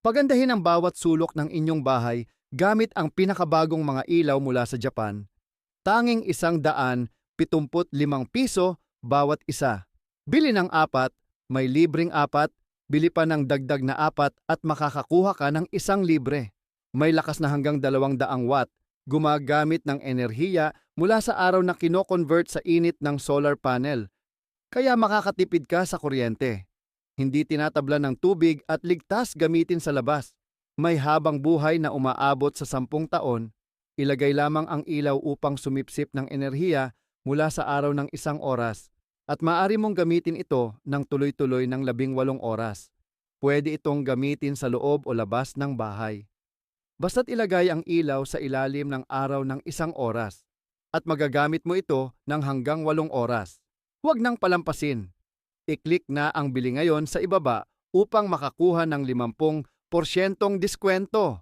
Pagandahin ang bawat sulok ng inyong bahay gamit ang pinakabagong mga ilaw mula sa Japan. Tanging ₱175 bawat isa. Bili ng apat, may libreng apat, bili pa ng dagdag na apat at makakakuha ka ng isang libre. May lakas na hanggang 200 watt, gumagamit ng enerhiya mula sa araw na kino-convert sa init ng solar panel. Kaya makakatipid ka sa kuryente. Hindi tinatabla ng tubig at ligtas gamitin sa labas. May habang buhay na umaabot sa 10 taon. Ilagay lamang ang ilaw upang sumipsip ng enerhiya mula sa araw ng 1 oras at maaari mong gamitin ito ng tuloy-tuloy ng 18 oras. Pwede itong gamitin sa loob o labas ng bahay. Basta't ilagay ang ilaw sa ilalim ng araw ng 1 oras at magagamit mo ito ng hanggang 8 oras. Huwag nang palampasin. I-click na ang bili ngayon sa ibaba upang makakuha ng 50% diskwento.